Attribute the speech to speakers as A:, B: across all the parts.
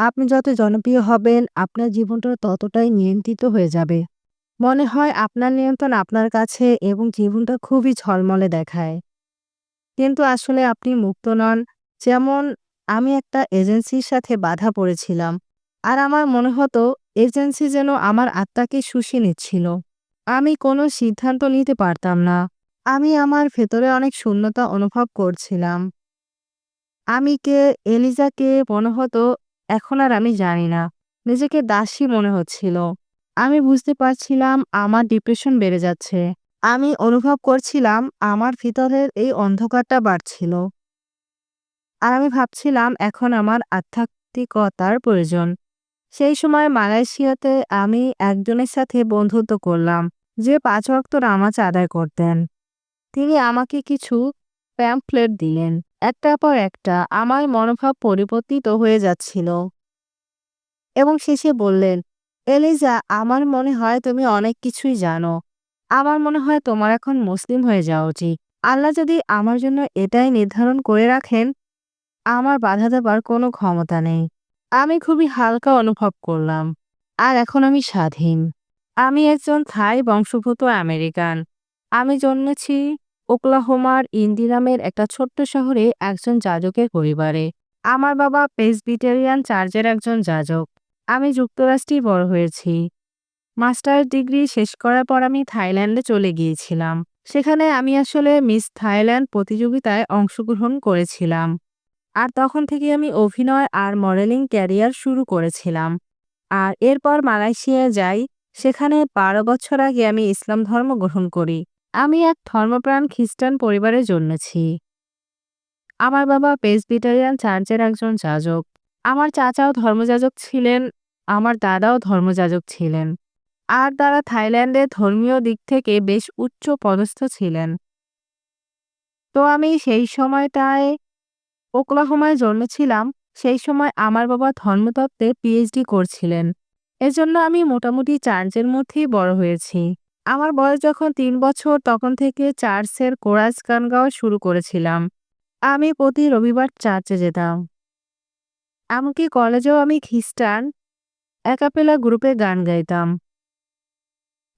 A: আপনি যত জনপ্রিয় হবেন, আপনার জীবনটা ততটাই নিয়ন্ত্রিত হয়ে যাবে। মনে হয় আপনার নিয়ন্ত্রণ আপনার কাছে এবং জীবনটা খুবই ঝলমলে দেখায়। কিন্তু আসলে আপনি মুক্ত নন। যেমন আমি একটা এজেন্সির সাথে বাঁধা পড়েছিলাম। আর আমার মনে হতো এজেন্সি যেন আমার আত্মাকে শুষে নিচ্ছিল। আমি কোনো সিদ্ধান্ত নিতে পারতাম না। আমি আমার ভেতরে অনেক শূন্যতা অনুভব করছিলাম। আমি কে, এলিজা কে মনে হতো এখন আর আমি জানি না। নিজেকে দাসী মনে হচ্ছিল। আমি বুঝতে পারছিলাম আমার ডিপ্রেশন বেড়ে যাচ্ছে। আমি অনুভব করছিলাম আমার ভিতরের এই অন্ধকারটা বাড়ছিল। আর আমি ভাবছিলাম এখন আমার আধ্যাত্মিকতার প্রয়োজন। সেই সময় মালয়েশিয়াতে আমি একজনের সাথে বন্ধুত্ব করলাম, যে ৫ ওয়াক্ত নামাজ আদায় করতেন। তিনি আমাকে কিছু প্যাম্পলেট দিলেন। একটার পর একটা আমার মনোভাব পরিবর্তিত হয়ে যাচ্ছিল এবং শেষে বললেন, এলিজা, আমার মনে হয় তুমি অনেক কিছুই জানো। আমার মনে হয় তোমার এখন মুসলিম হয়ে যাওয়া উচিত। আল্লাহ যদি আমার জন্য এটাই নির্ধারণ করে রাখেন, আমার বাধা দেবার কোনো ক্ষমতা নেই। আমি খুবই হালকা অনুভব করলাম। আর এখন আমি স্বাধীন। আমি একজন থাই বংশোদ্ভূত আমেরিকান। আমি জন্মেছি ওকলাহোমার ইন্ডি নামের একটা ছোট্ট শহরে একজন যাজকের পরিবারে। আমার বাবা প্রেসবিটেরিয়ান চার্চের একজন যাজক। আমি যুক্তরাষ্ট্রেই বড় হয়েছি। মাস্টার্স ডিগ্রি শেষ করার পর আমি থাইল্যান্ডে চলে গিয়েছিলাম। সেখানে আমি আসলে মিস থাইল্যান্ড প্রতিযোগিতায় অংশগ্রহণ করেছিলাম। আর তখন থেকে আমি অভিনয় আর মডেলিং ক্যারিয়ার শুরু করেছিলাম। আর এরপর মালয়েশিয়ায় যাই। সেখানে ১২ বছর আগে আমি ইসলাম ধর্ম গ্রহণ করি। আমি এক ধর্মপ্রাণ খ্রিস্টান পরিবারে জন্মেছি। আমার বাবা প্রেসবিটেরিয়ান চার্চের একজন যাজক। আমার চাচাও ধর্মযাজক ছিলেন, আমার দাদাও ধর্মযাজক ছিলেন। আর তারা থাইল্যান্ডে ধর্মীয় দিক থেকে বেশ উচ্চ পদস্থ ছিলেন। তো আমি সেই সময়টায় ওকলাহোমায় জন্মেছিলাম। সেই সময় আমার বাবা ধর্মতত্ত্বে পিএইচডি করছিলেন। এজন্য আমি মোটামুটি চার্চের মধ্যেই বড় হয়েছি। আমার বয়স যখন ৩ বছর তখন থেকে চার্চের কোরাস গান গাওয়া শুরু করেছিলাম। আমি প্রতি রবিবার চার্চে যেতাম। এমনকি কলেজেও আমি খ্রিস্টান অ্যাকাপেলা গ্রুপে গান গাইতাম।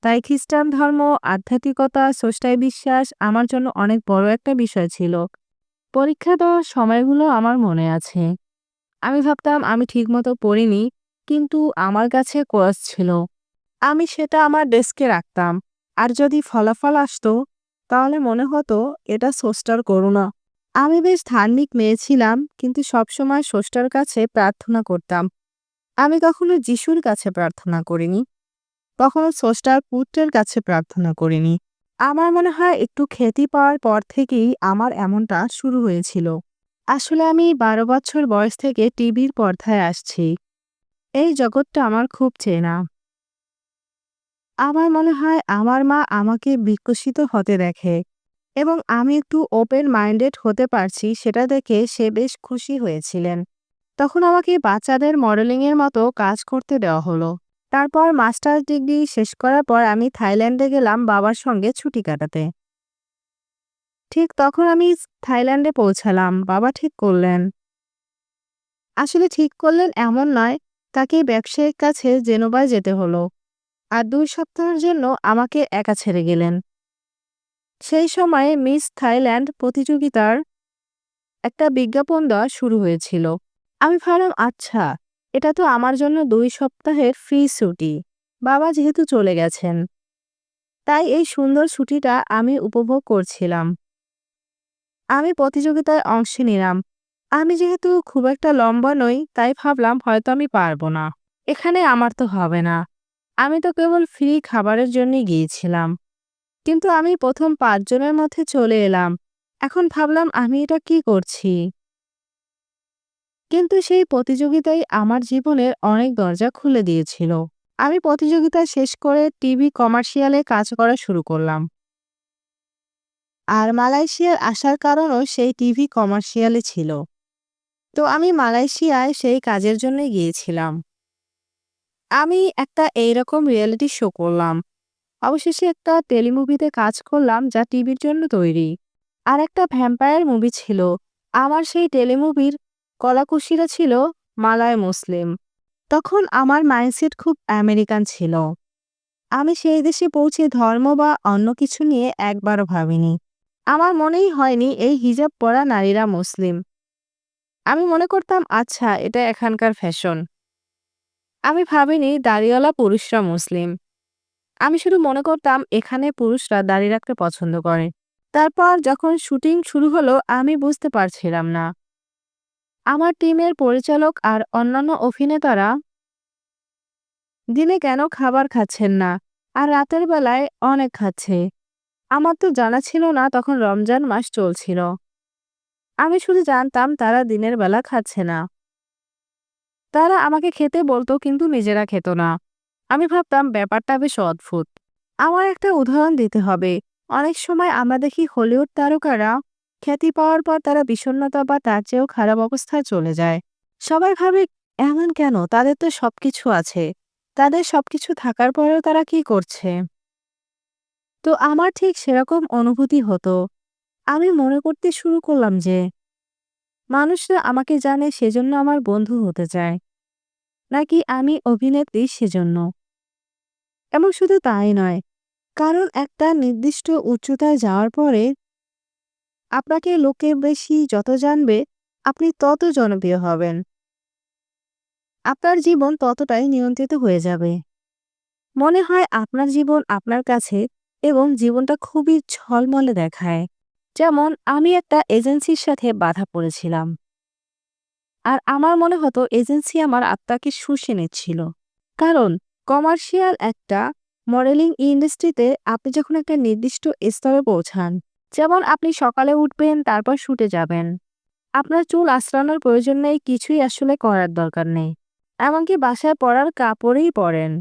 A: তাই খ্রিস্টান ধর্ম, আধ্যাত্মিকতা, স্রষ্টায় বিশ্বাস আমার জন্য অনেক বড় একটা বিষয় ছিল। পরীক্ষা দেওয়ার সময়গুলো আমার মনে আছে। আমি ভাবতাম আমি ঠিকমতো পড়িনি, কিন্তু আমার কাছে কোরাস ছিল। আমি সেটা আমার ডেস্কে রাখতাম। আর যদি ফলাফল আসতো, তাহলে মনে হতো এটা স্রষ্টার করুণা। আমি বেশ ধার্মিক মেয়ে ছিলাম, কিন্তু সবসময় স্রষ্টার কাছে প্রার্থনা করতাম। আমি কখনো যিশুর কাছে প্রার্থনা করিনি, কখনো স্রষ্টার পুত্রের কাছে প্রার্থনা করিনি। আমার মনে হয় একটু খ্যাতি পাওয়ার পর থেকেই আমার এমনটা শুরু হয়েছিল। আসলে আমি ১২ বছর বয়স থেকে টিভির পর্দায় আসছি। এই জগৎটা আমার খুব চেনা। আমার মনে হয় আমার মা আমাকে বিকশিত হতে দেখে এবং আমি একটু ওপেন মাইন্ডেড হতে পারছি সেটা দেখে সে বেশ খুশি হয়েছিলেন। তখন আমাকে বাচ্চাদের মডেলিংয়ের মতো কাজ করতে দেওয়া হলো। তারপর মাস্টার্স ডিগ্রি শেষ করার পর আমি থাইল্যান্ডে গেলাম বাবার সঙ্গে ছুটি কাটাতে। ঠিক তখন আমি থাইল্যান্ডে পৌঁছালাম। বাবা ঠিক করলেন, আসলে ঠিক করলেন এমন নয়, তাকে ব্যবসায়িক কাছে জেনোভায় যেতে হলো। আর ২ সপ্তাহের জন্য আমাকে একা ছেড়ে গেলেন। সেই সময়ে মিস থাইল্যান্ড প্রতিযোগিতার একটা বিজ্ঞাপন দেওয়া শুরু হয়েছিল। আমি ভাবলাম, আচ্ছা, এটা তো আমার জন্য ২ সপ্তাহের ফ্রি ছুটি। বাবা যেহেতু চলে গেছেন, তাই এই সুন্দর ছুটিটা আমি উপভোগ করছিলাম। আমি প্রতিযোগিতায় অংশ নিলাম। আমি যেহেতু খুব একটা লম্বা নই, তাই ভাবলাম হয়তো আমি পারবো না। এখানে আমার তো হবে না। আমি তো কেবল ফ্রি খাবারের জন্যই গিয়েছিলাম। কিন্তু আমি প্রথম ৫ জনের মধ্যে চলে এলাম। এখন ভাবলাম আমি এটা কি করছি? কিন্তু সেই প্রতিযোগিতাই আমার জীবনের অনেক দরজা খুলে দিয়েছিল। আমি প্রতিযোগিতা শেষ করে টিভি কমার্শিয়ালে কাজ করা শুরু করলাম। আর মালয়েশিয়ার আসার কারণও সেই টিভি কমার্শিয়ালে ছিল। তো আমি মালয়েশিয়ায় সেই কাজের জন্যই গিয়েছিলাম। আমি একটা এইরকম রিয়েলিটি শো করলাম। অবশেষে একটা টেলিমুভিতে কাজ করলাম যা টিভির জন্য তৈরি। আর একটা ভ্যাম্পায়ার মুভি ছিল। আমার সেই টেলিমুভির কলাকুশলীরা ছিল মালয় মুসলিম। তখন আমার মাইন্ডসেট খুব আমেরিকান ছিল। আমি সেই দেশে পৌঁছে ধর্ম বা অন্য কিছু নিয়ে একবারও ভাবিনি। আমার মনেই হয়নি এই হিজাব পরা নারীরা মুসলিম। আমি মনে করতাম আচ্ছা এটা এখানকার ফ্যাশন। আমি ভাবিনি দাড়িওয়ালা পুরুষরা মুসলিম। আমি শুধু মনে করতাম এখানে পুরুষরা দাড়ি রাখতে পছন্দ করে। তারপর যখন শুটিং শুরু হলো আমি বুঝতে পারছিলাম না আমার টিমের পরিচালক আর অন্যান্য অভিনেতারা দিনে কেন খাবার খাচ্ছেন না আর রাতের বেলায় অনেক খাচ্ছে। আমার তো জানা ছিল না তখন রমজান মাস চলছিল। আমি শুধু জানতাম তারা দিনের বেলা খাচ্ছে না। তারা আমাকে খেতে বলতো কিন্তু নিজেরা খেত না। আমি ভাবতাম ব্যাপারটা বেশ অদ্ভুত। আমার একটা উদাহরণ দিতে হবে। অনেক সময় আমরা দেখি হলিউড তারকারা খ্যাতি পাওয়ার পর তারা বিষণ্ণতা বা তার চেয়েও খারাপ অবস্থায় চলে যায়। সবাই ভাবে এমন কেন? তাদের তো সবকিছু আছে। তাদের সবকিছু থাকার পরেও তারা কি করছে? তো আমার ঠিক সেরকম অনুভূতি হতো। আমি মনে করতে শুরু করলাম যে মানুষরা আমাকে জানে সেজন্য আমার বন্ধু হতে চায়, নাকি আমি অভিনেত্রী সেজন্য। এবং শুধু তাই নয়, কারণ একটা নির্দিষ্ট উচ্চতায় যাওয়ার পরে আপনাকে লোকে বেশি যত জানবে, আপনি তত জনপ্রিয় হবেন। আপনার জীবন ততটাই নিয়ন্ত্রিত হয়ে যাবে। মনে হয় আপনার জীবন আপনার কাছে এবং জীবনটা খুবই ঝলমলে দেখায়। যেমন আমি একটা এজেন্সির সাথে বাধা পড়েছিলাম। আর আমার মনে হতো এজেন্সি আমার আত্মাকে শুষে নিচ্ছিল। কারণ কমার্শিয়াল একটা মডেলিং ইন্ডাস্ট্রিতে আপনি যখন একটা নির্দিষ্ট স্তরে পৌঁছান, যেমন আপনি সকালে উঠবেন তারপর শুটে যাবেন। আপনার চুল আঁচড়ানোর প্রয়োজন নেই, কিছুই আসলে করার দরকার নেই। এমনকি বাসায় পরার কাপড়েই পরেন।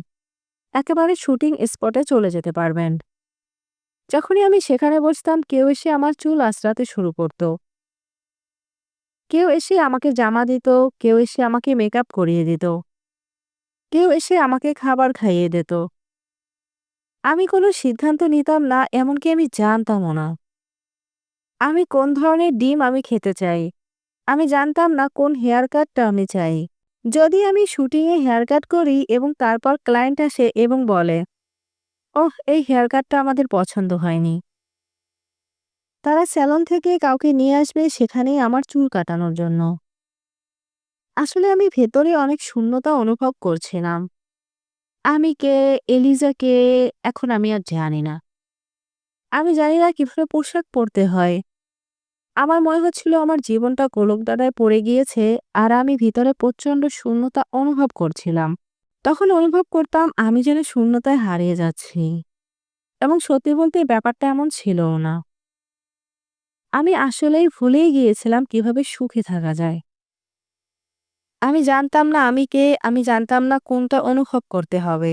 A: একেবারে শুটিং স্পটে চলে যেতে পারবেন। যখনই আমি সেখানে বসতাম কেউ এসে আমার চুল আঁচড়াতে শুরু করত। কেউ এসে আমাকে জামা দিত, কেউ এসে আমাকে মেকআপ করিয়ে দিত। কেউ এসে আমাকে খাবার খাইয়ে দিত। আমি কোনো সিদ্ধান্ত নিতাম না, এমনকি আমি জানতামও না আমি কোন ধরনের ডিম আমি খেতে চাই। আমি জানতাম না কোন হেয়ার কাটটা আমি চাই। যদি আমি শুটিংয়ে হেয়ার কাট করি এবং তারপর ক্লায়েন্ট আসে এবং বলে, ওহ এই হেয়ার কাটটা আমাদের পছন্দ হয়নি, তারা স্যালন থেকে কাউকে নিয়ে আসবে সেখানেই আমার চুল কাটানোর জন্য। আসলে আমি ভেতরে অনেক শূন্যতা অনুভব করছিলাম। আমি কে, এলিজা কে, এখন আমি আর জানি না। আমি জানি না কিভাবে পোশাক পরতে হয়। আমার মনে হচ্ছিল আমার জীবনটা গোলকধাঁধায় পড়ে গিয়েছে আর আমি ভিতরে প্রচণ্ড শূন্যতা অনুভব করছিলাম। তখন অনুভব করতাম আমি যেন শূন্যতায় হারিয়ে যাচ্ছি। এবং সত্যি বলতে ব্যাপারটা এমন ছিলও না। আমি আসলেই ভুলেই গিয়েছিলাম কিভাবে সুখে থাকা যায়। আমি জানতাম না আমি কে, আমি জানতাম না কোনটা অনুভব করতে হবে।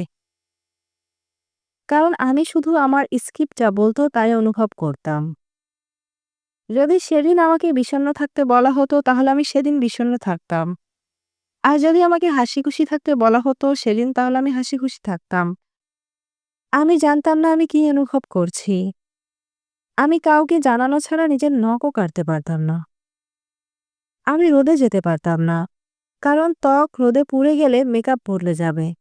A: কারণ আমি শুধু আমার স্ক্রিপ্ট যা বলতো তাই অনুভব করতাম। যদি সেদিন আমাকে বিষণ্ণ থাকতে বলা হতো তাহলে আমি সেদিন বিষণ্ণ থাকতাম। আর যদি আমাকে হাসিখুশি থাকতে বলা হতো সেদিন তাহলে আমি হাসিখুশি থাকতাম। আমি জানতাম না আমি কি অনুভব করছি। আমি কাউকে জানানো ছাড়া নিজের নখও কাটতে পারতাম না। আমি রোদে যেতে পারতাম না। কারণ ত্বক রোদে পুড়ে গেলে মেকআপ বদলে যাবে।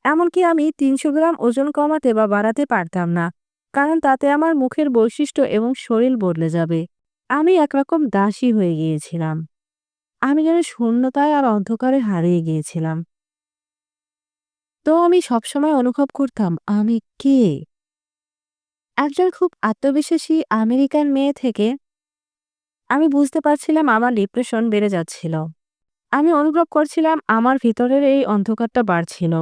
A: এমনকি আমি ৩০০ গ্রাম ওজন কমাতে বা বাড়াতে পারতাম না। কারণ তাতে আমার মুখের বৈশিষ্ট্য এবং শরীর বদলে যাবে। আমি একরকম দাসী হয়ে গিয়েছিলাম। আমি যেন শূন্যতায় আর অন্ধকারে হারিয়ে গিয়েছিলাম। তো আমি সবসময় অনুভব করতাম আমি কে? একজন খুব আত্মবিশ্বাসী আমেরিকান মেয়ে থেকে আমি বুঝতে পারছিলাম আমার ডিপ্রেশন বেড়ে যাচ্ছিল। আমি অনুভব করছিলাম আমার ভিতরের এই অন্ধকারটা বাড়ছিল।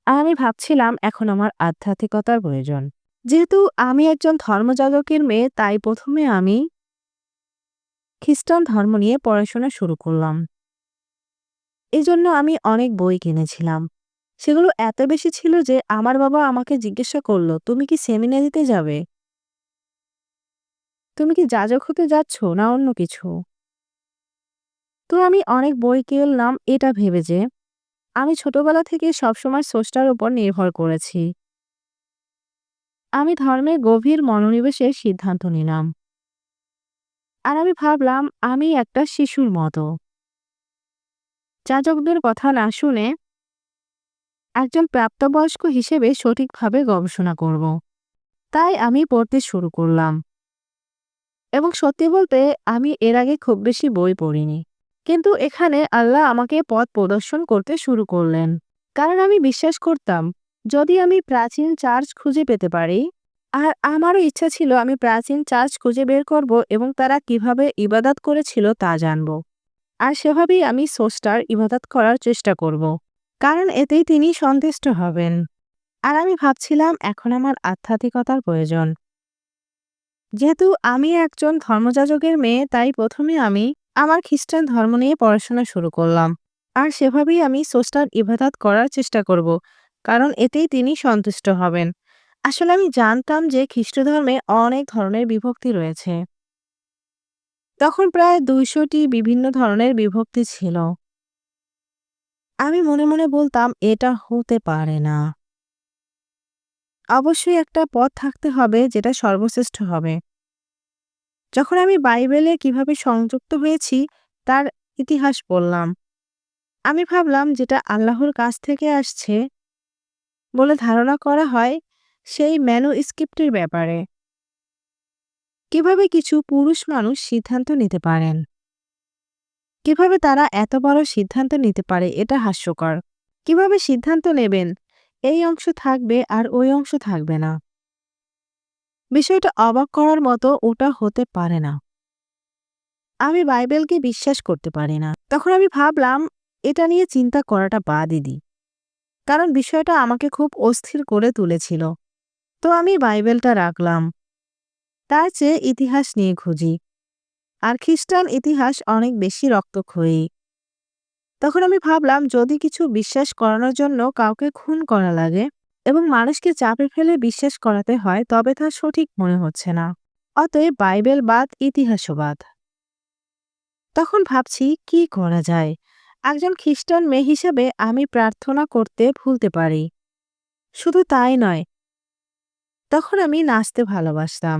A: আর আমি ভাবছিলাম এখন আমার আধ্যাত্মিকতার প্রয়োজন। যেহেতু আমি একজন ধর্মযাজকের মেয়ে তাই প্রথমে আমি খ্রিস্টান ধর্ম নিয়ে পড়াশোনা শুরু করলাম। এজন্য আমি অনেক বই কিনেছিলাম। সেগুলো এত বেশি ছিল যে আমার বাবা আমাকে জিজ্ঞাসা করল, তুমি কি সেমিনারিতে যাবে? তুমি কি যাজক হতে যাচ্ছ না অন্য কিছু? তো আমি অনেক বই কিনলাম এটা ভেবে যে আমি ছোটবেলা থেকে সবসময় স্রষ্টার উপর নির্ভর করেছি। আমি ধর্মে গভীর মনোনিবেশের সিদ্ধান্ত নিলাম। আর আমি ভাবলাম আমি একটা শিশুর মতো। যাজকদের কথা না শুনে একজন প্রাপ্তবয়স্ক হিসেবে সঠিকভাবে গবেষণা করব। তাই আমি পড়তে শুরু করলাম এবং সত্যি বলতে আমি এর আগে খুব বেশি বই পড়িনি। কিন্তু এখানে আল্লাহ আমাকে পথ প্রদর্শন করতে শুরু করলেন। কারণ আমি বিশ্বাস করতাম যদি আমি প্রাচীন চার্চ খুঁজে পেতে পারি, আর আমারও ইচ্ছা ছিল আমি প্রাচীন চার্চ খুঁজে বের করব এবং তারা কিভাবে ইবাদত করেছিল তা জানব। আর সেভাবেই আমি স্রষ্টার ইবাদত করার চেষ্টা করব। কারণ এতেই তিনি সন্তুষ্ট হবেন। আর আমি ভাবছিলাম এখন আমার আধ্যাত্মিকতার প্রয়োজন। যেহেতু আমি একজন ধর্মযাজকের মেয়ে, তাই প্রথমে আমি আমার খ্রিস্টান ধর্ম নিয়ে পড়াশোনা শুরু করলাম। আর সেভাবেই আমি স্রষ্টার ইবাদত করার চেষ্টা করব, কারণ এতেই তিনি সন্তুষ্ট হবেন। আসলে আমি জানতাম যে খ্রিস্ট ধর্মে অনেক ধরনের বিভক্তি রয়েছে। তখন প্রায় ২০০টি বিভিন্ন ধরনের বিভক্তি ছিল। আমি মনে মনে বলতাম এটা হতে পারে না। অবশ্যই একটা পথ থাকতে হবে যেটা সর্বশ্রেষ্ঠ হবে। যখন আমি বাইবেলে কিভাবে সংযুক্ত হয়েছি তার ইতিহাস পড়লাম, আমি ভাবলাম যেটা আল্লাহর কাছ থেকে আসছে বলে ধারণা করা হয় সেই ম্যানুস্ক্রিপ্টের ব্যাপারে। কিভাবে কিছু পুরুষ মানুষ সিদ্ধান্ত নিতে পারেন, কিভাবে তারা এত বড় সিদ্ধান্ত নিতে পারে, এটা হাস্যকর। কিভাবে সিদ্ধান্ত নেবেন এই অংশ থাকবে আর ওই অংশ থাকবে না। বিষয়টা অবাক করার মতো, ওটা হতে পারে না। আমি বাইবেলকে বিশ্বাস করতে পারি না। তখন আমি ভাবলাম এটা নিয়ে চিন্তা করাটা বাদই দিই, কারণ বিষয়টা আমাকে খুব অস্থির করে তুলেছিল। তো আমি বাইবেলটা রাখলাম, তার চেয়ে ইতিহাস নিয়ে খুঁজি। আর খ্রিস্টান ইতিহাস অনেক বেশি রক্তক্ষয়ী। তখন আমি ভাবলাম যদি কিছু বিশ্বাস করানোর জন্য কাউকে খুন করা লাগে এবং মানুষকে চাপে ফেলে বিশ্বাস করাতে হয়, তবে তা সঠিক মনে হচ্ছে না। অতএব বাইবেল বাদ, ইতিহাসও বাদ। তখন ভাবছি কি করা যায়। একজন খ্রিস্টান মেয়ে হিসেবে আমি প্রার্থনা করতে ভুলতে পারি। শুধু তাই নয়, তখন আমি নাচতে ভালোবাসতাম।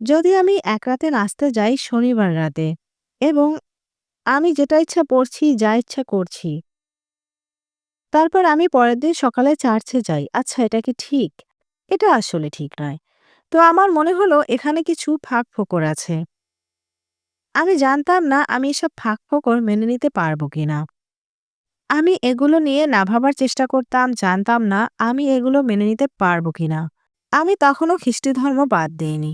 A: যদি আমি এক রাতে নাচতে যাই শনিবার রাতে, এবং আমি যেটা ইচ্ছা পড়ছি, যা ইচ্ছা করছি, তারপর আমি পরের দিন সকালে চার্চে যাই, আচ্ছা এটা কি ঠিক? এটা আসলে ঠিক নয়। তো আমার মনে হলো এখানে কিছু ফাঁকফোকর আছে। আমি জানতাম না আমি এসব ফাঁকফোকর মেনে নিতে পারবো কিনা। আমি এগুলো নিয়ে না ভাবার চেষ্টা করতাম, জানতাম না আমি এগুলো মেনে নিতে পারবো কিনা। আমি তখনও খ্রিস্ট ধর্ম বাদ দিইনি।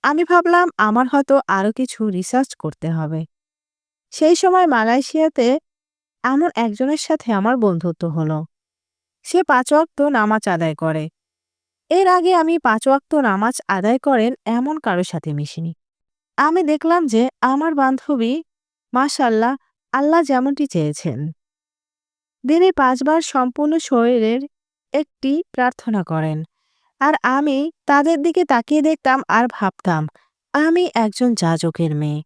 A: আমি ভাবলাম আমার হয়তো আরো কিছু রিসার্চ করতে হবে। সেই সময় মালয়েশিয়াতে এমন একজনের সাথে আমার বন্ধুত্ব হলো। সে ৫ ওয়াক্ত নামাজ আদায় করে। এর আগে আমি ৫ ওয়াক্ত নামাজ আদায় করেন এমন কারোর সাথে মিশিনি। আমি দেখলাম যে আমার বান্ধবী মাশাআল্লাহ, আল্লাহ যেমনটি চেয়েছেন, দিনে ৫ বার সম্পূর্ণ শরীরের একটি প্রার্থনা করেন। আর আমি তাদের দিকে তাকিয়ে দেখতাম আর ভাবতাম আমি একজন যাজকের মেয়ে।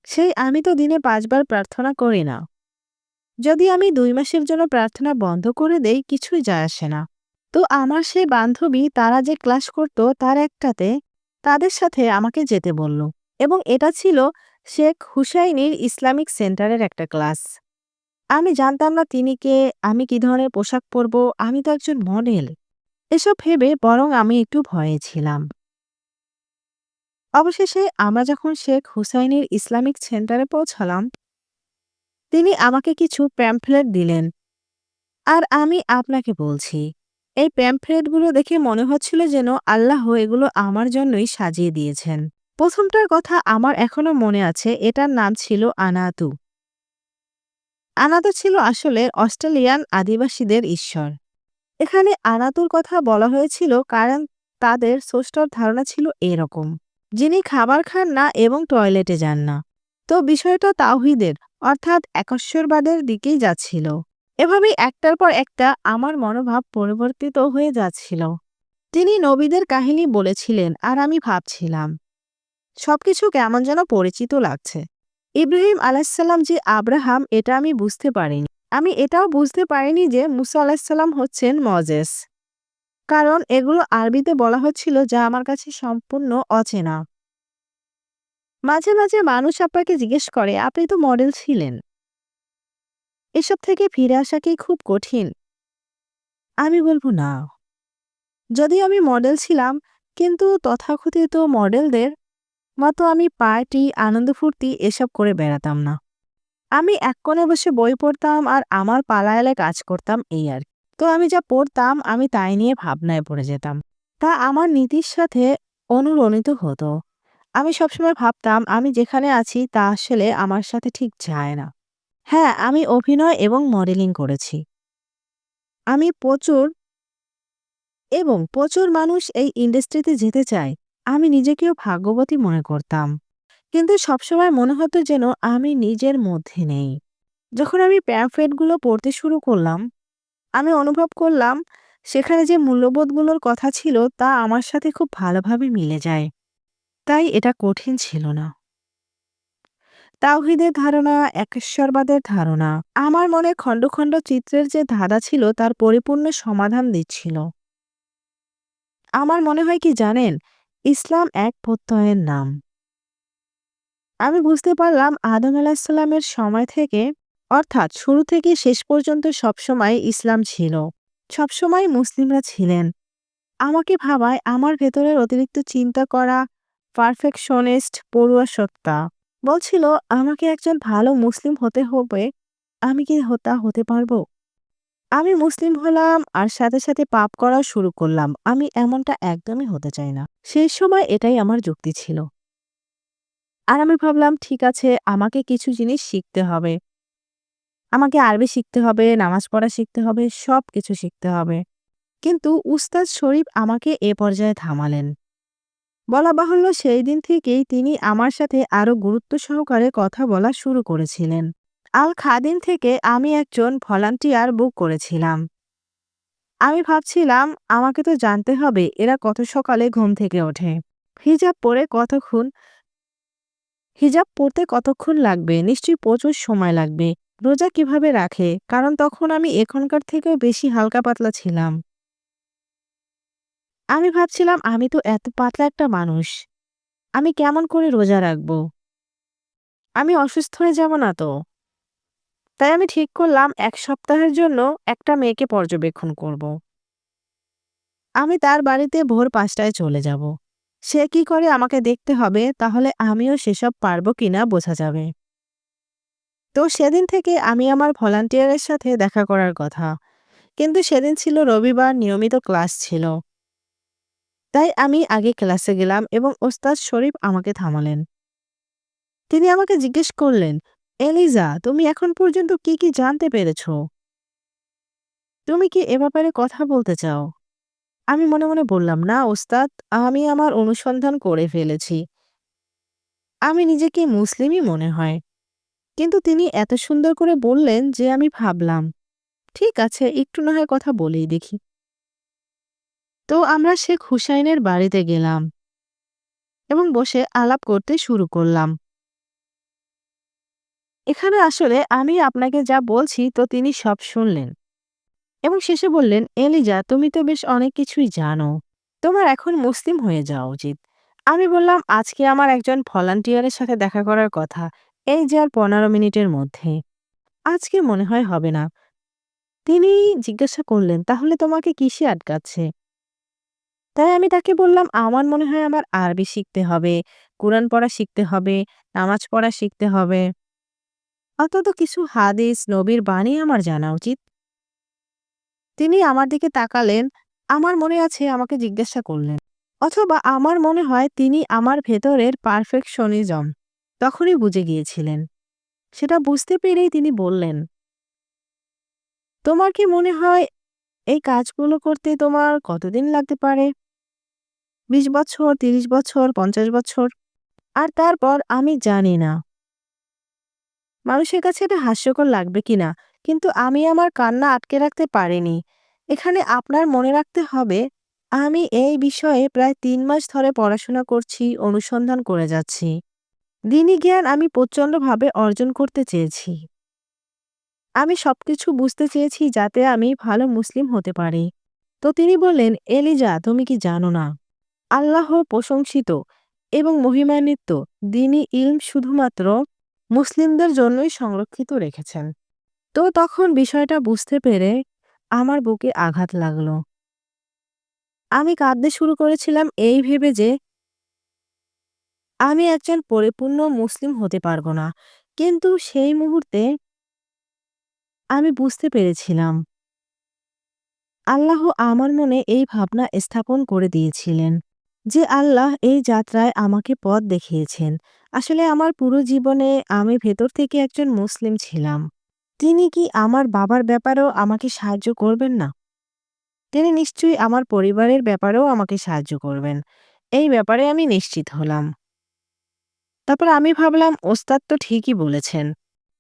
A: সেই আমি তো দিনে ৫ বার প্রার্থনা করি না। যদি আমি ২ মাসের জন্য প্রার্থনা বন্ধ করে দেই কিছুই যায় আসে না। তো আমার সেই বান্ধবী তারা যে ক্লাস করত তার একটাতে তাদের সাথে আমাকে যেতে বলল, এবং এটা ছিল শেখ হুসাইনির ইসলামিক সেন্টারের একটা ক্লাস। আমি জানতাম না তিনি কে, আমি কি ধরনের পোশাক পরব, আমি তো একজন মডেল। এসব ভেবে বরং আমি একটু ভয়ে ছিলাম। অবশেষে আমরা যখন শেখ হুসাইনির ইসলামিক সেন্টারে পৌঁছালাম, তিনি আমাকে কিছু প্যাম্ফলেট দিলেন। আর আমি আপনাকে বলছি, এই প্যাম্ফলেটগুলো দেখে মনে হচ্ছিল যেন আল্লাহ এগুলো আমার জন্যই সাজিয়ে দিয়েছেন। প্রথমটার কথা আমার এখনো মনে আছে, এটার নাম ছিল আনাতু। আনাতু ছিল আসলে অস্ট্রেলিয়ান আদিবাসীদের ঈশ্বর। এখানে আনাতুর কথা বলা হয়েছিল কারণ তাদের স্রষ্টার ধারণা ছিল এরকম, যিনি খাবার খান না এবং টয়লেটে যান না। তো বিষয়টা তাওহীদের অর্থাৎ একশ্বরবাদের দিকেই যাচ্ছিল। এভাবেই একটার পর একটা আমার মনোভাব পরিবর্তিত হয়ে যাচ্ছিল। তিনি নবীদের কাহিনী বলেছিলেন আর আমি ভাবছিলাম সবকিছু কেমন যেন পরিচিত লাগছে। ইব্রাহিম আলাইসাল্লাম যে আব্রাহাম, এটা আমি বুঝতে পারিনি। আমি এটাও বুঝতে পারিনি যে মুসা আলাইসাল্লাম হচ্ছেন মজেস, কারণ এগুলো আরবিতে বলা হচ্ছিল যা আমার কাছে সম্পূর্ণ অচেনা। মাঝে মাঝে মানুষ আপনাকে জিজ্ঞেস করে আপনি তো মডেল ছিলেন, এসব থেকে ফিরে আসা কি খুব কঠিন? আমি বলব না। যদিও আমি মডেল ছিলাম, কিন্তু তথাকথিত মডেলদের মতো আমি পার্টি, আনন্দ ফুর্তি এসব করে বেড়াতাম না। আমি এক কোণে বসে বই পড়তাম আর আমার পালা এলায় কাজ করতাম, এই আর কি। তো আমি যা পড়তাম আমি তাই নিয়ে ভাবনায় পড়ে যেতাম। তা আমার নীতির সাথে অনুরণিত হতো। আমি সবসময় ভাবতাম আমি যেখানে আছি তা আসলে আমার সাথে ঠিক যায় না। হ্যাঁ, আমি অভিনয় এবং মডেলিং করেছি। আমি প্রচুর মানুষ এই ইন্ডাস্ট্রিতে যেতে চায়। আমি নিজেকেও ভাগ্যবতী মনে করতাম। কিন্তু সবসময় মনে হতো যেন আমি নিজের মধ্যে নেই। যখন আমি প্যামফ্লেটগুলো পড়তে শুরু করলাম, আমি অনুভব করলাম সেখানে যে মূল্যবোধগুলোর কথা ছিল তা আমার সাথে খুব ভালোভাবে মিলে যায়। তাই এটা কঠিন ছিল না। তাওহীদের ধারণা, একেশ্বরবাদের ধারণা আমার মনে খণ্ড খণ্ড চিত্রের যে ধাঁধা ছিল তার পরিপূর্ণ সমাধান দিচ্ছিল। আমার মনে হয় কি জানেন, ইসলাম এক প্রত্যয়ের নাম। আমি বুঝতে পারলাম আদম আলাহিসাল্লামের সময় থেকে, অর্থাৎ শুরু থেকে শেষ পর্যন্ত সবসময় ইসলাম ছিল। সবসময় মুসলিমরা ছিলেন। আমাকে ভাবায় আমার ভেতরের অতিরিক্ত চিন্তা করা, পারফেকশনিস্ট পড়ুয়া সত্তা বলছিল আমাকে একজন ভালো মুসলিম হতে হবে। আমি কি তা হতে পারবো? আমি মুসলিম হলাম আর সাথে সাথে পাপ করা শুরু করলাম। আমি এমনটা একদমই হতে চাই না। সেই সময় এটাই আমার যুক্তি ছিল। আর আমি ভাবলাম ঠিক আছে, আমাকে কিছু জিনিস শিখতে হবে। আমাকে আরবি শিখতে হবে, নামাজ পড়া শিখতে হবে, সবকিছু শিখতে হবে। কিন্তু উস্তাদ শরীফ আমাকে এ পর্যায়ে থামালেন। বলা বাহুল্য সেই দিন থেকেই তিনি আমার সাথে আরো গুরুত্ব সহকারে কথা বলা শুরু করেছিলেন। আল খাদিম থেকে আমি একজন ভলান্টিয়ার বুক করেছিলাম। আমি ভাবছিলাম আমাকে তো জানতে হবে এরা কত সকালে ঘুম থেকে ওঠে। হিজাব পরে কতক্ষণ হিজাব পরতে কতক্ষণ লাগবে? নিশ্চয়ই প্রচুর সময় লাগবে। রোজা কিভাবে রাখে? কারণ তখন আমি এখনকার থেকেও বেশি হালকা পাতলা ছিলাম। আমি ভাবছিলাম আমি তো এত পাতলা একটা মানুষ। আমি কেমন করে রোজা রাখবো? আমি অসুস্থ হয়ে যাব না তো? তাই আমি ঠিক করলাম ১ সপ্তাহের জন্য একটা মেয়েকে পর্যবেক্ষণ করব। আমি তার বাড়িতে ভোর ৫ টায় চলে যাব। সে কি করে আমাকে দেখতে হবে, তাহলে আমিও সেসব পারব কিনা বোঝা যাবে। তো সেদিন থেকে আমি আমার ভলান্টিয়ারের সাথে দেখা করার কথা। কিন্তু সেদিন ছিল রবিবার, নিয়মিত ক্লাস ছিল। তাই আমি আগে ক্লাসে গেলাম এবং ওস্তাদ শরীফ আমাকে থামালেন। তিনি আমাকে জিজ্ঞেস করলেন, এলিজা, তুমি এখন পর্যন্ত কি কি জানতে পেরেছ? তুমি কি এ ব্যাপারে কথা বলতে চাও? আমি মনে মনে বললাম, না ওস্তাদ, আমি আমার অনুসন্ধান করে ফেলেছি। আমি নিজেকে মুসলিমই মনে হয়। কিন্তু তিনি এত সুন্দর করে বললেন যে আমি ভাবলাম, ঠিক আছে, একটু না হয় কথা বলেই দেখি। তো আমরা শেখ হুসাইনের বাড়িতে গেলাম এবং বসে আলাপ করতে শুরু করলাম। এখানে আসলে আমি আপনাকে যা বলছি তো তিনি সব শুনলেন এবং শেষে বললেন, এলিজা, তুমি তো বেশ অনেক কিছুই জানো। তোমার এখন মুসলিম হয়ে যাওয়া উচিত। আমি বললাম, আজকে আমার একজন ভলান্টিয়ারের সাথে দেখা করার কথা, এই যে আর ১৫ মিনিটের মধ্যে। আজকে মনে হয় হবে না। তিনি জিজ্ঞাসা করলেন, তাহলে তোমাকে কিসে আটকাচ্ছে? তাই আমি তাকে বললাম, আমার মনে হয় আমার আরবি শিখতে হবে, কুরআন পড়া শিখতে হবে, নামাজ পড়া শিখতে হবে। অন্তত কিছু হাদিস, নবীর বাণী আমার জানা উচিত। তিনি আমার দিকে তাকালেন, আমার মনে আছে আমাকে জিজ্ঞাসা করলেন। অথবা আমার মনে হয় তিনি আমার ভেতরের পারফেকশনিজম তখনই বুঝে গিয়েছিলেন। সেটা বুঝতে পেরেই তিনি বললেন, তোমার কি মনে হয় এই কাজগুলো করতে তোমার কতদিন লাগতে পারে? ২০ বছর, ৩০ বছর, ৫০ বছর? আর তারপর আমি জানি না মানুষের কাছে এটা হাস্যকর লাগবে কিনা, কিন্তু আমি আমার কান্না আটকে রাখতে পারিনি। এখানে আপনার মনে রাখতে হবে, আমি এই বিষয়ে প্রায় ৩ মাস ধরে পড়াশোনা করছি, অনুসন্ধান করে যাচ্ছি। দ্বীনি জ্ঞান আমি প্রচণ্ডভাবে অর্জন করতে চেয়েছি। আমি সবকিছু বুঝতে চেয়েছি যাতে আমি ভালো মুসলিম হতে পারি। তো তিনি বললেন, এলিজা, তুমি কি জানো না? আল্লাহ প্রশংসিত এবং মহিমান্বিত দ্বীনি ইলম শুধুমাত্র মুসলিমদের জন্যই সংরক্ষিত রেখেছেন। তো তখন বিষয়টা বুঝতে পেরে আমার বুকে আঘাত লাগলো। আমি কাঁদতে শুরু করেছিলাম এই ভেবে যে আমি একজন পরিপূর্ণ মুসলিম হতে পারবো না। কিন্তু সেই মুহূর্তে আমি বুঝতে পেরেছিলাম আল্লাহ আমার মনে এই ভাবনা স্থাপন করে দিয়েছিলেন যে আল্লাহ এই যাত্রায় আমাকে পথ দেখিয়েছেন। আসলে আমার পুরো জীবনে আমি ভেতর থেকে একজন মুসলিম ছিলাম। তিনি কি আমার বাবার ব্যাপারেও আমাকে সাহায্য করবেন না? তিনি নিশ্চয়ই আমার পরিবারের ব্যাপারেও আমাকে সাহায্য করবেন। এই ব্যাপারে আমি নিশ্চিত হলাম। তারপর আমি ভাবলাম ওস্তাদ তো ঠিকই বলেছেন।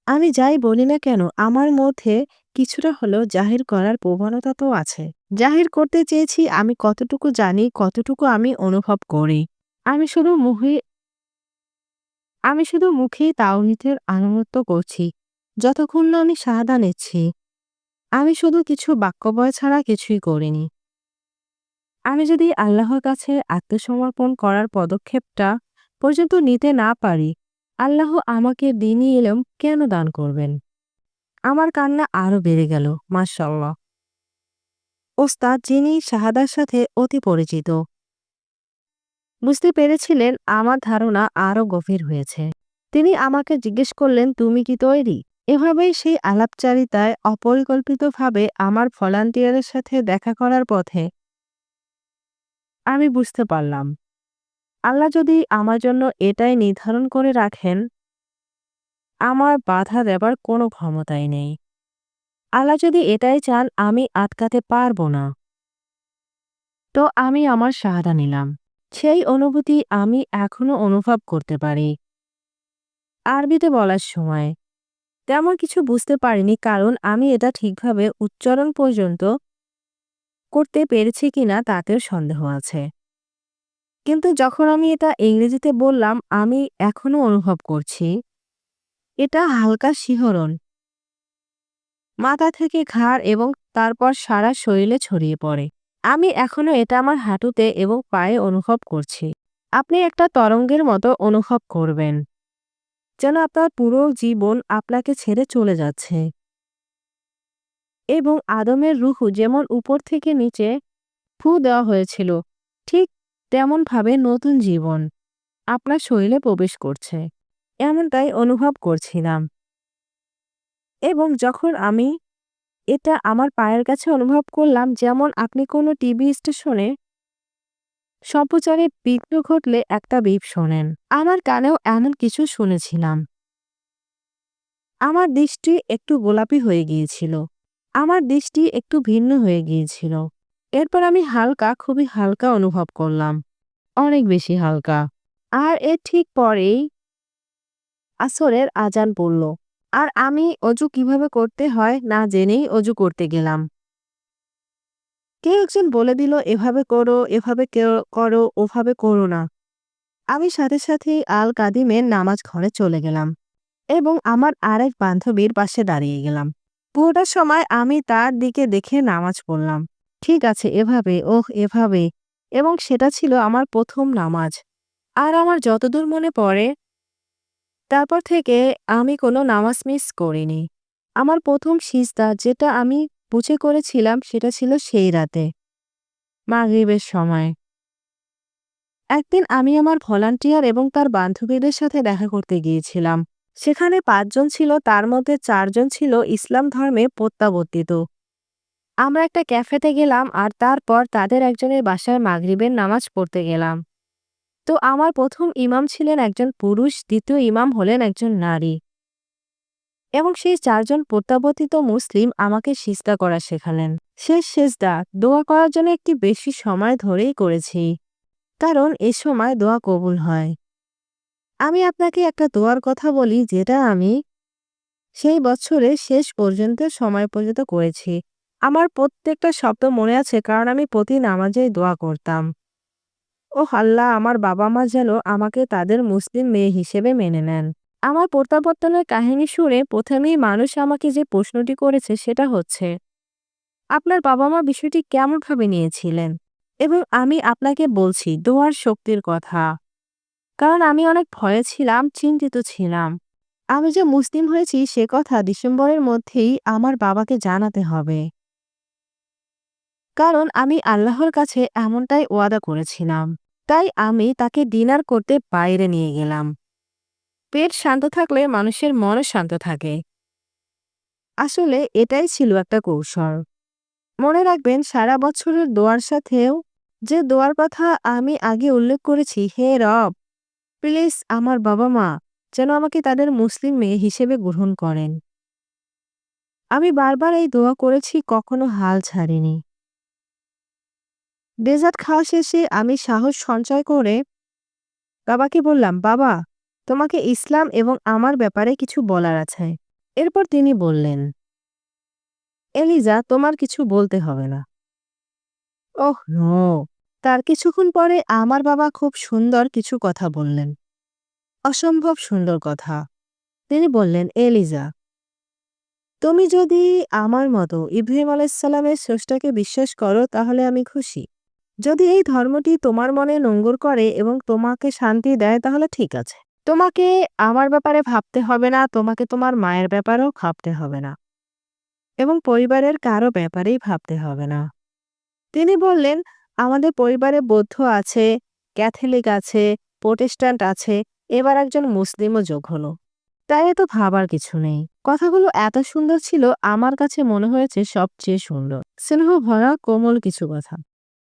A: আমি যাই বলি না কেন আমার মধ্যে কিছুটা হলেও জাহির করার প্রবণতা তো আছে। জাহির করতে চেয়েছি আমি কতটুকু জানি, কতটুকু আমি অনুভব করি। আমি শুধু মুহে আমি শুধু মুখেই তাওহীদের আনুগত্য করছি। যতক্ষণ না আমি শাহাদা নিচ্ছি। আমি শুধু কিছু বাক্যবয় ছাড়া কিছুই করিনি। আমি যদি আল্লাহর কাছে আত্মসমর্পণ করার পদক্ষেপটা পর্যন্ত নিতে না পারি, আল্লাহ আমাকে দ্বীনি ইলম কেন দান করবেন? আমার কান্না আরো বেড়ে গেল। মাশাআল্লাহ। ওস্তাদ যিনি শাহাদার সাথে অতি পরিচিত, বুঝতে পেরেছিলেন আমার ধারণা আরো গভীর হয়েছে। তিনি আমাকে জিজ্ঞেস করলেন, তুমি কি তৈরি? এভাবেই সেই আলাপচারিতায় অপরিকল্পিতভাবে আমার ভলান্টিয়ারের সাথে দেখা করার পথে আমি বুঝতে পারলাম আল্লাহ যদি আমার জন্য এটাই নির্ধারণ করে রাখেন, আমার বাধা দেবার কোনো ক্ষমতাই নেই। আল্লাহ যদি এটাই চান আমি আটকাতে পারবো না, তো আমি আমার শাহাদা নিলাম। সেই অনুভূতি আমি এখনো অনুভব করতে পারি। আরবিতে বলার সময় তেমন কিছু বুঝতে পারিনি, কারণ আমি এটা ঠিকভাবে উচ্চারণ পর্যন্ত করতে পেরেছি কিনা তাতেও সন্দেহ আছে। কিন্তু যখন আমি এটা ইংরেজিতে বললাম, আমি এখনো অনুভব করছি এটা হালকা শিহরণ মাথা থেকে ঘাড় এবং তারপর সারা শরীরে ছড়িয়ে পড়ে। আমি এখনো এটা আমার হাঁটুতে এবং পায়ে অনুভব করছি। আপনি একটা তরঙ্গের মতো অনুভব করবেন, যেন আপনার পুরো জীবন আপনাকে ছেড়ে চলে যাচ্ছে এবং আদমের রুহু যেমন উপর থেকে নিচে ফু দেওয়া হয়েছিল, ঠিক তেমনভাবে নতুন জীবন আপনার শরীরে প্রবেশ করছে। এমনটাই অনুভব করছিলাম। এবং যখন আমি এটা আমার পায়ের কাছে অনুভব করলাম, যেমন আপনি কোনো টিভি স্টেশনে সম্প্রচারে বিঘ্ন ঘটলে একটা বিপ শোনেন। আমার কানেও এমন কিছু শুনেছিলাম। আমার দৃষ্টি একটু গোলাপি হয়ে গিয়েছিল। আমার দৃষ্টি একটু ভিন্ন হয়ে গিয়েছিল। এরপর আমি হালকা, খুবই হালকা অনুভব করলাম। অনেক বেশি হালকা। আর এর ঠিক পরেই আসরের আজান পড়ল। আর আমি অজু কিভাবে করতে হয় না জেনেই অজু করতে গেলাম। কেউ একজন বলে দিল, এভাবে করো, এভাবে করো, ওভাবে করো না। আমি সাথে সাথেই আল কাদিমের নামাজ ঘরে চলে গেলাম এবং আমার আরেক বান্ধবীর পাশে দাঁড়িয়ে গেলাম। পুরোটা সময় আমি তার দিকে দেখে নামাজ পড়লাম। ঠিক আছে, এভাবে, ওহ এভাবে। এবং সেটা ছিল আমার প্রথম নামাজ। আর আমার যতদূর মনে পড়ে, তারপর থেকে আমি কোনো নামাজ মিস করিনি। আমার প্রথম সিজদা যেটা আমি বুঝে করেছিলাম সেটা ছিল সেই রাতে, মাগরিবের সময়। একদিন আমি আমার ভলান্টিয়ার এবং তার বান্ধবীদের সাথে দেখা করতে গিয়েছিলাম। সেখানে ৫ জন ছিল, তার মধ্যে ৪ জন ছিল ইসলাম ধর্মে প্রত্যাবর্তিত। আমরা একটা ক্যাফেতে গেলাম আর তারপর তাদের একজনের বাসায় মাগরিবের নামাজ পড়তে গেলাম। তো আমার প্রথম ইমাম ছিলেন একজন পুরুষ, দ্বিতীয় ইমাম হলেন একজন নারী। এবং সেই ৪ জন প্রত্যাবর্তিত মুসলিম আমাকে সিজদা করা শেখালেন। শেষ সেজদা দোয়া করার জন্য একটি বেশি সময় ধরেই করেছি, কারণ এ সময় দোয়া কবুল হয়। আমি আপনাকে একটা দোয়ার কথা বলি যেটা আমি সেই বছরের শেষ পর্যন্ত সময় পর্যন্ত করেছি। আমার প্রত্যেকটা শব্দ মনে আছে, কারণ আমি প্রতি নামাজেই দোয়া করতাম। ওহ আল্লাহ, আমার বাবা-মা যেন আমাকে তাদের মুসলিম মেয়ে হিসেবে মেনে নেন। আমার প্রত্যাবর্তনের কাহিনী শুনে প্রথমেই মানুষ আমাকে যে প্রশ্নটি করেছে সেটা হচ্ছে, আপনার বাবা-মা বিষয়টি কেমনভাবে নিয়েছিলেন? এবং আমি আপনাকে বলছি দোয়ার শক্তির কথা। কারণ আমি অনেক ভয়ে ছিলাম, চিন্তিত ছিলাম। আমি যে মুসলিম হয়েছি সে কথা ডিসেম্বরের মধ্যেই আমার বাবাকে জানাতে হবে। কারণ আমি আল্লাহর কাছে এমনটাই ওয়াদা করেছিলাম। তাই আমি তাকে ডিনার করতে বাইরে নিয়ে গেলাম। পেট শান্ত থাকলে মানুষের মনও শান্ত থাকে। আসলে এটাই ছিল একটা কৌশল। মনে রাখবেন সারা বছরের দোয়ার সাথেও যে দোয়ার কথা আমি আগে উল্লেখ করেছি, হে রব, প্লিজ আমার বাবা-মা যেন আমাকে তাদের মুসলিম মেয়ে হিসেবে গ্রহণ করেন। আমি বারবার এই দোয়া করেছি, কখনো হাল ছাড়িনি। ডেজার্ট খাওয়া শেষে আমি সাহস সঞ্চয় করে বাবাকে বললাম, বাবা, তোমাকে ইসলাম এবং আমার ব্যাপারে কিছু বলার আছে। এরপর তিনি বললেন, এলিজা, তোমার কিছু বলতে হবে না। Oh no! তার কিছুক্ষণ পরে আমার বাবা খুব সুন্দর কিছু কথা বললেন। অসম্ভব সুন্দর কথা। তিনি বললেন, এলিজা, তুমি যদি আমার মতো ইব্রাহিম আলাইসাল্লামের স্রষ্টাকে বিশ্বাস করো তাহলে আমি খুশি। যদি এই ধর্মটি তোমার মনে নোঙ্গর করে এবং তোমাকে শান্তি দেয় তাহলে ঠিক আছে। তোমাকে আমার ব্যাপারে ভাবতে হবে না, তোমাকে তোমার মায়ের ব্যাপারেও ভাবতে হবে না এবং পরিবারের কারো ব্যাপারেই ভাবতে হবে না। তিনি বললেন, আমাদের পরিবারে বৌদ্ধ আছে, ক্যাথলিক আছে, প্রোটেস্ট্যান্ট আছে, এবার একজন মুসলিমও যোগ হলো। তাই এত ভাবার কিছু নেই। কথাগুলো এত সুন্দর ছিল, আমার কাছে মনে হয়েছে সবচেয়ে সুন্দর। স্নেহ ভরা কোমল কিছু কথা।